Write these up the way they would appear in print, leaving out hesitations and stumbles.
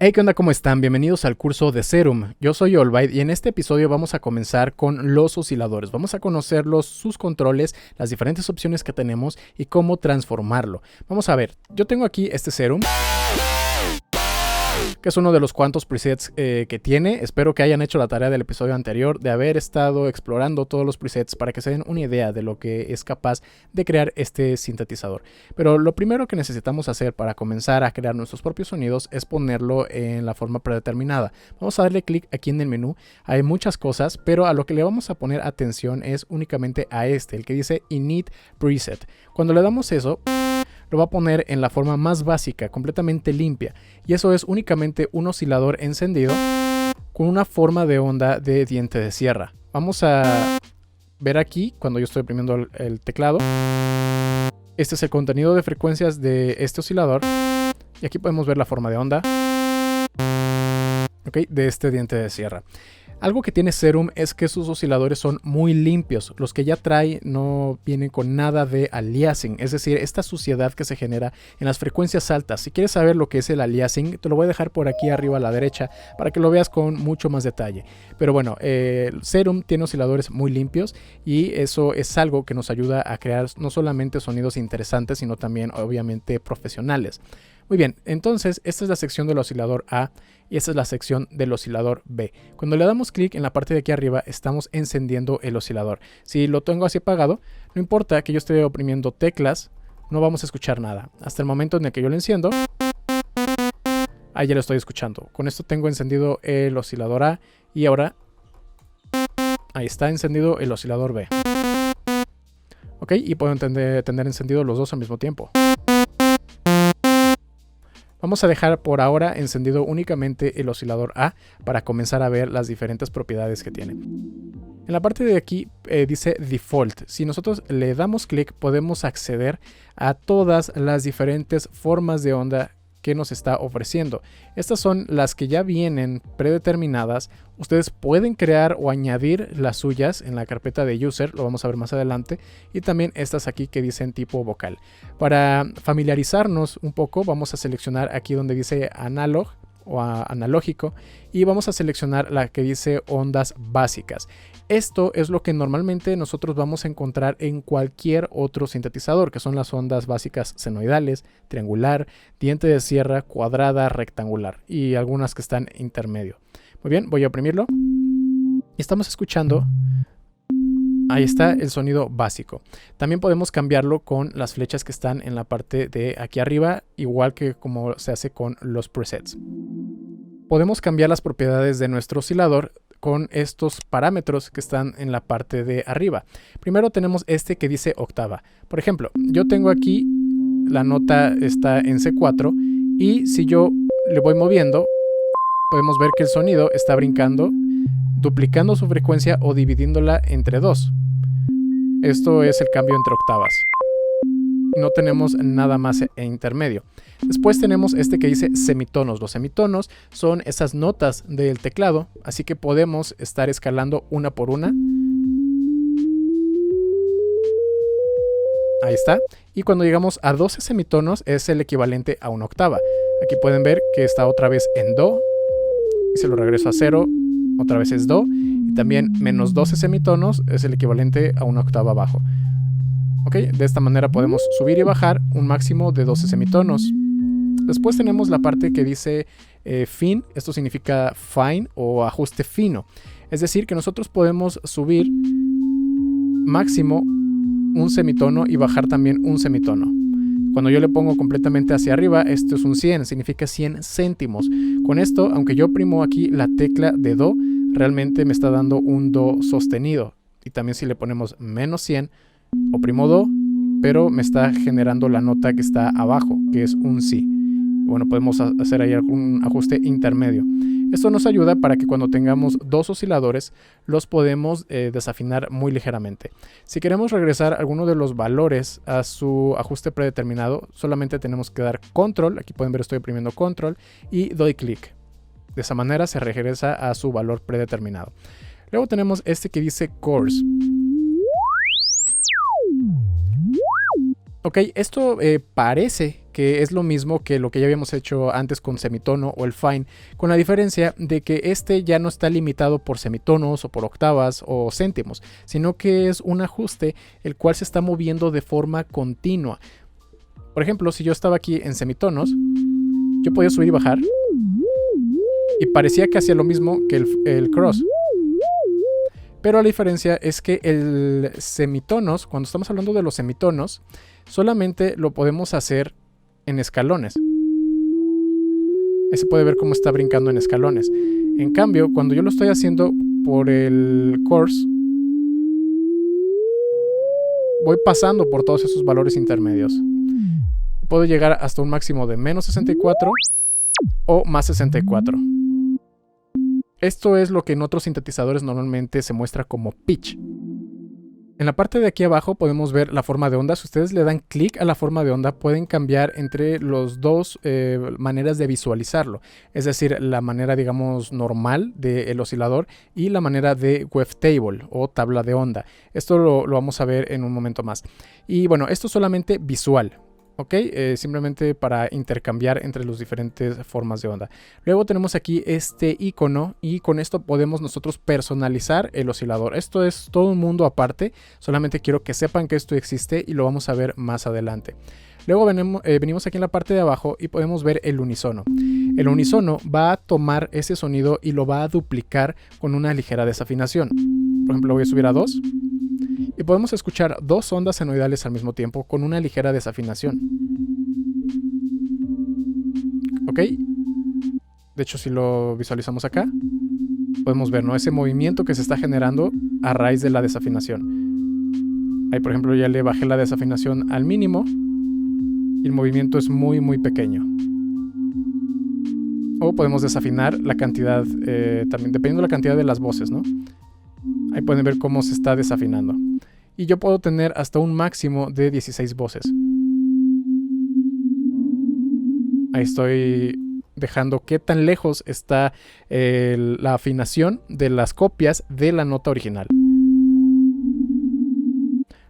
Hey, ¿qué onda? ¿Cómo están? Bienvenidos al curso de Serum. Yo soy Allbyte y en este episodio vamos a comenzar con los osciladores. Vamos a conocerlos, sus controles, las diferentes opciones que tenemos y cómo transformarlo. Vamos a ver, yo tengo aquí este Serum, que es uno de los cuantos presets que tiene. Espero que hayan hecho la tarea del episodio anterior de haber estado explorando todos los presets para que se den una idea de lo que es capaz de crear este sintetizador. Pero lo primero que necesitamos hacer para comenzar a crear nuestros propios sonidos es ponerlo en la forma predeterminada. Vamos a darle clic aquí en el menú. Hay muchas cosas, pero a lo que le vamos a poner atención es únicamente a este, el que dice Init Preset. Cuando le damos eso, lo va a poner en la forma más básica, completamente limpia, y eso es únicamente un oscilador encendido con una forma de onda de diente de sierra. Vamos a ver aquí, cuando yo estoy oprimiendo el teclado, este es el contenido de frecuencias de este oscilador, y aquí podemos ver la forma de onda, de este diente de sierra. Algo que tiene Serum es que sus osciladores son muy limpios. Los que ya trae no vienen con nada de aliasing, es decir, esta suciedad que se genera en las frecuencias altas. Si quieres saber lo que es el aliasing, te lo voy a dejar por aquí arriba a la derecha para que lo veas con mucho más detalle. Pero bueno, Serum tiene osciladores muy limpios y eso es algo que nos ayuda a crear no solamente sonidos interesantes, sino también obviamente profesionales. Muy bien, entonces esta es la sección del oscilador A y esta es la sección del oscilador B. Cuando le damos clic en la parte de aquí arriba estamos encendiendo el oscilador. Si lo tengo así apagado, no importa que yo esté oprimiendo teclas, no vamos a escuchar nada. Hasta el momento en el que yo lo enciendo, ahí ya lo estoy escuchando. Con esto tengo encendido el oscilador A y ahora ahí está encendido el oscilador B. Ok, y puedo tener encendido los dos al mismo tiempo. Vamos a dejar por ahora encendido únicamente el oscilador A para comenzar a ver las diferentes propiedades que tiene. En la parte de aquí dice Default. Si nosotros le damos clic podemos acceder a todas las diferentes formas de onda que nos está ofreciendo. Estas son las que ya vienen predeterminadas. Ustedes pueden crear o añadir las suyas en la carpeta de User, lo vamos a ver más adelante, y también estas aquí que dicen tipo vocal. Para familiarizarnos un poco, vamos a seleccionar aquí donde dice Analog o analógico y vamos a seleccionar la que dice ondas básicas. Esto es lo que normalmente nosotros vamos a encontrar en cualquier otro sintetizador, que son las ondas básicas senoidales, triangular, diente de sierra, cuadrada, rectangular y algunas que están intermedio. Muy bien, voy a oprimirlo y estamos escuchando. Ahí está el sonido básico. También podemos cambiarlo con las flechas que están en la parte de aquí arriba, igual que como se hace con los presets. Podemos cambiar las propiedades de nuestro oscilador con estos parámetros que están en la parte de arriba. Primero tenemos este que dice octava. Por ejemplo, yo tengo aquí la nota está en C4 y si yo le voy moviendo, podemos ver que el sonido está brincando, duplicando su frecuencia o dividiéndola entre 2. Esto es el cambio entre octavas. No tenemos nada más en intermedio. Después tenemos este que dice semitonos. Los semitonos son esas notas del teclado, así que podemos estar escalando una por una. Ahí está. Y cuando llegamos a 12 semitonos es el equivalente a una octava. Aquí pueden ver que está otra vez en do. Y se lo regreso a 0. Otra vez es do. Y también menos 12 semitonos es el equivalente a una octava abajo. Ok, de esta manera podemos subir y bajar un máximo de 12 semitonos. Después tenemos la parte que dice fin. Esto significa fine o ajuste fino. Es decir, que nosotros podemos subir máximo un semitono y bajar también un semitono. Cuando yo le pongo completamente hacia arriba, esto es un 100, significa 100 céntimos. Con esto, aunque yo oprimo aquí la tecla de do, realmente me está dando un do sostenido. Y también si le ponemos menos 100, oprimo do, pero me está generando la nota que está abajo, que es un si. Bueno, podemos hacer ahí algún ajuste intermedio. Esto nos ayuda para que cuando tengamos dos osciladores los podemos desafinar muy ligeramente. Si queremos regresar alguno de los valores a su ajuste predeterminado, solamente tenemos que dar control. Aquí pueden ver estoy oprimiendo control y doy clic. De esa manera se regresa a su valor predeterminado. Luego tenemos este que dice coarse. Ok, esto parece que es lo mismo que lo que ya habíamos hecho antes con semitono o el fine, con la diferencia de que este ya no está limitado por semitonos o por octavas o céntimos, sino que es un ajuste el cual se está moviendo de forma continua. Por ejemplo, si yo estaba aquí en semitonos, yo podía subir y bajar y parecía que hacía lo mismo que el cross. Pero la diferencia es que el semitonos, cuando estamos hablando de los semitonos, solamente lo podemos hacer en escalones. Ahí se puede ver cómo está brincando en escalones. En cambio, cuando yo lo estoy haciendo por el course, voy pasando por todos esos valores intermedios. Puedo llegar hasta un máximo de menos 64 o más 64. Esto es lo que en otros sintetizadores normalmente se muestra como pitch. En la parte de aquí abajo podemos ver la forma de onda. Si ustedes le dan clic a la forma de onda, pueden cambiar entre las dos maneras de visualizarlo. Es decir, la manera, digamos, normal del oscilador y la manera de wavetable o tabla de onda. Esto lo vamos a ver en un momento más. Y bueno, esto es solamente visual. ¿Ok? Simplemente para intercambiar entre las diferentes formas de onda. Luego tenemos aquí este icono y con esto podemos nosotros personalizar el oscilador. Esto es todo un mundo aparte, solamente quiero que sepan que esto existe y lo vamos a ver más adelante. Luego venimos aquí en la parte de abajo y podemos ver el unisono. El unisono va a tomar ese sonido y lo va a duplicar con una ligera desafinación. Por ejemplo, lo voy a subir a 2. Y podemos escuchar dos ondas senoidales al mismo tiempo con una ligera desafinación. ¿Ok? De hecho, si lo visualizamos acá, podemos ver, ¿no?, ese movimiento que se está generando a raíz de la desafinación. Ahí, por ejemplo, ya le bajé la desafinación al mínimo y el movimiento es muy, muy pequeño. O podemos desafinar la cantidad, también dependiendo de la cantidad de las voces, ¿no? Ahí pueden ver cómo se está desafinando. Y yo puedo tener hasta un máximo de 16 voces. Ahí estoy dejando qué tan lejos está la afinación de las copias de la nota original.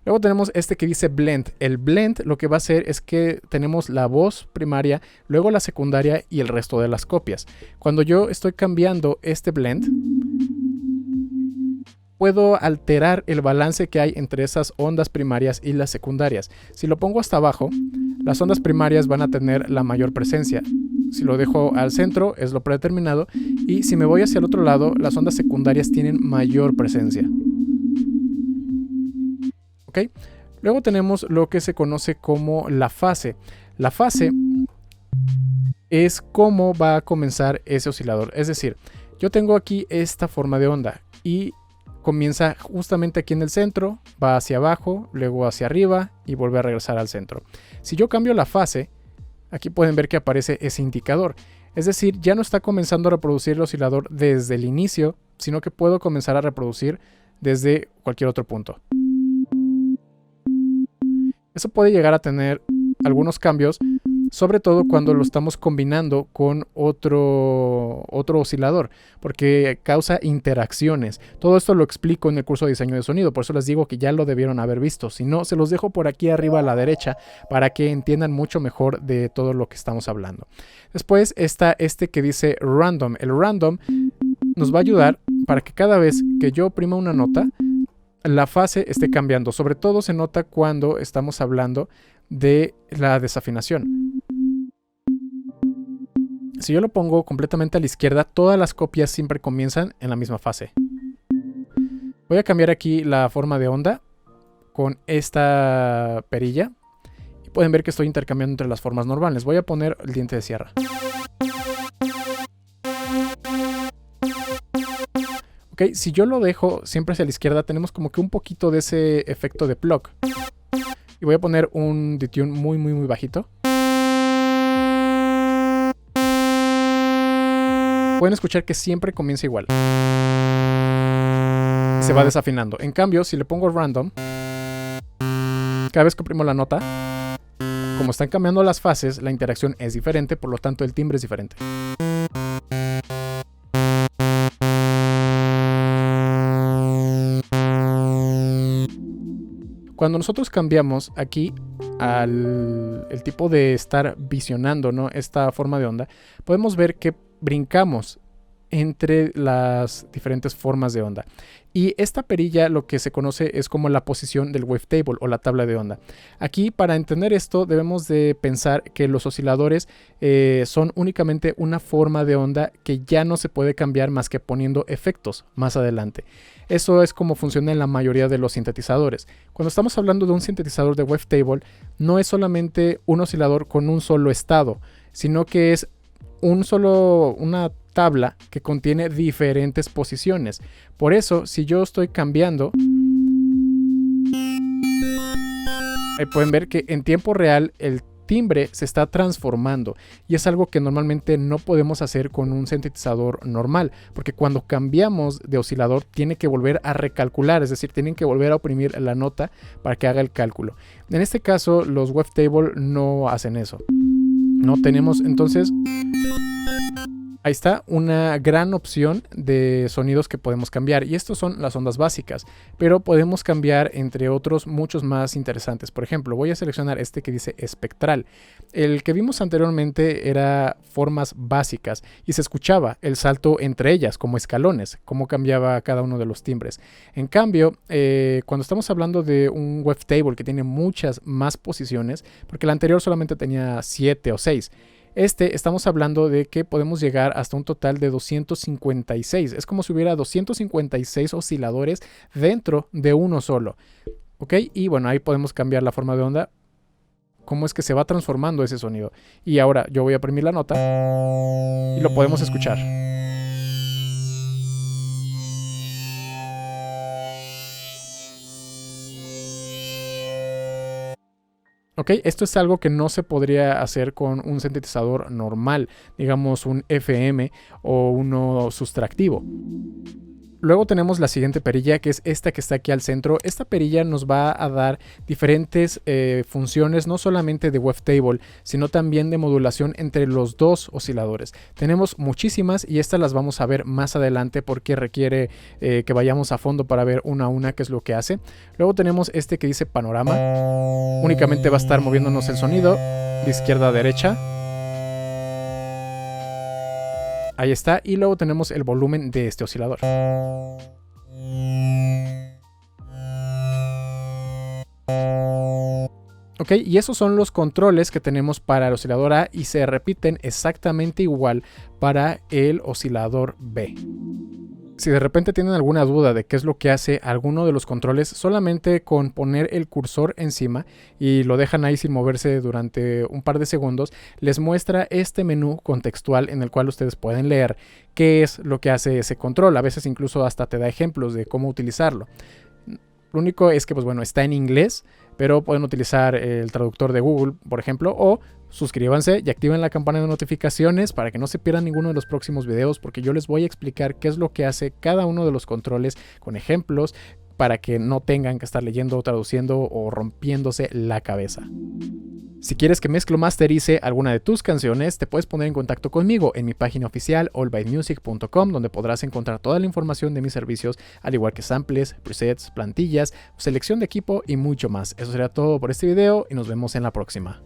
Luego tenemos este que dice blend. El blend lo que va a hacer es que tenemos la voz primaria, luego la secundaria y el resto de las copias. Cuando yo estoy cambiando este blend, puedo alterar el balance que hay entre esas ondas primarias y las secundarias. Si lo pongo hasta abajo, las ondas primarias van a tener la mayor presencia. Si lo dejo al centro, es lo predeterminado. Y si me voy hacia el otro lado, las ondas secundarias tienen mayor presencia. ¿Ok? Luego tenemos lo que se conoce como la fase. La fase es cómo va a comenzar ese oscilador. Es decir, yo tengo aquí esta forma de onda y comienza justamente aquí en el centro, va hacia abajo, luego hacia arriba y vuelve a regresar al centro. Si yo cambio la fase, aquí pueden ver que aparece ese indicador. Es decir, ya no está comenzando a reproducir el oscilador desde el inicio, sino que puedo comenzar a reproducir desde cualquier otro punto. Eso puede llegar a tener algunos cambios, sobre todo cuando lo estamos combinando con otro oscilador, porque causa interacciones. Todo esto lo explico en el curso de diseño de sonido, por eso les digo que ya lo debieron haber visto. Si no, se los dejo por aquí arriba a la derecha para que entiendan mucho mejor de todo lo que estamos hablando. Después está este que dice random. El random nos va a ayudar para que cada vez que yo oprima una nota, la fase esté cambiando. Sobre todo se nota cuando estamos hablando de la desafinación. Si yo lo pongo completamente a la izquierda, todas las copias siempre comienzan en la misma fase. Voy a cambiar aquí la forma de onda con esta perilla. Y pueden ver que estoy intercambiando entre las formas normales. Voy a poner el diente de sierra. Ok, si yo lo dejo siempre hacia la izquierda, tenemos como que un poquito de ese efecto de plug. Y voy a poner un detune muy, muy, muy bajito. Pueden escuchar que siempre comienza igual. Se va desafinando. En cambio, si le pongo random, cada vez que oprimo la nota, como están cambiando las fases, la interacción es diferente, por lo tanto el timbre es diferente. Cuando nosotros cambiamos aquí al el tipo de estar visionando, ¿no?, esta forma de onda, podemos ver que brincamos entre las diferentes formas de onda. Y esta perilla lo que se conoce es como la posición del wavetable o la tabla de onda. Aquí, para entender esto, debemos de pensar que los osciladores son únicamente una forma de onda que ya no se puede cambiar más que poniendo efectos más adelante. Eso es como funciona en la mayoría de los sintetizadores. Cuando estamos hablando de un sintetizador de wavetable, no es solamente un oscilador con un solo estado, sino que es una tabla que contiene diferentes posiciones. Por eso, si yo estoy cambiando, pueden ver que en tiempo real el timbre se está transformando, y es algo que normalmente no podemos hacer con un sintetizador normal, porque cuando cambiamos de oscilador tiene que volver a recalcular, es decir, tienen que volver a oprimir la nota para que haga el cálculo. En este caso, los wavetable no hacen eso. No tenemos entonces... Ahí está una gran opción de sonidos que podemos cambiar, y estos son las ondas básicas, pero podemos cambiar entre otros muchos más interesantes. Por ejemplo, voy a seleccionar este que dice espectral. El que vimos anteriormente era formas básicas y se escuchaba el salto entre ellas como escalones, cómo cambiaba cada uno de los timbres. En cambio, cuando estamos hablando de un wavetable que tiene muchas más posiciones, porque el anterior solamente tenía 7 o 6, estamos hablando de que podemos llegar hasta un total de 256. Es como si hubiera 256 osciladores dentro de uno solo. ¿Ok? Y bueno, ahí podemos cambiar la forma de onda. Cómo es que se va transformando ese sonido. Y ahora yo voy a oprimir la nota y lo podemos escuchar. Ok, esto es algo que no se podría hacer con un sintetizador normal, digamos un FM o uno sustractivo. Luego tenemos la siguiente perilla, que es esta que está aquí al centro. Esta perilla nos va a dar diferentes funciones, no solamente de wavetable, sino también de modulación entre los dos osciladores. Tenemos muchísimas y estas las vamos a ver más adelante porque requiere que vayamos a fondo para ver una a una qué es lo que hace. Luego tenemos este que dice panorama. Únicamente va a estar moviéndonos el sonido de izquierda a derecha. Ahí está, y luego tenemos el volumen de este oscilador. Ok, y esos son los controles que tenemos para el oscilador A y se repiten exactamente igual para el oscilador B. Si de repente tienen alguna duda de qué es lo que hace alguno de los controles, solamente con poner el cursor encima y lo dejan ahí sin moverse durante un par de segundos, les muestra este menú contextual en el cual ustedes pueden leer qué es lo que hace ese control. A veces incluso hasta te da ejemplos de cómo utilizarlo. Lo único es que, pues bueno, está en inglés, pero pueden utilizar el traductor de Google, por ejemplo, o suscríbanse y activen la campana de notificaciones para que no se pierdan ninguno de los próximos videos, porque yo les voy a explicar qué es lo que hace cada uno de los controles con ejemplos para que no tengan que estar leyendo, traduciendo o rompiéndose la cabeza. Si quieres que mezclo masterice alguna de tus canciones, te puedes poner en contacto conmigo en mi página oficial allbymusic.com, donde podrás encontrar toda la información de mis servicios, al igual que samples, presets, plantillas, selección de equipo y mucho más. Eso será todo por este video y nos vemos en la próxima.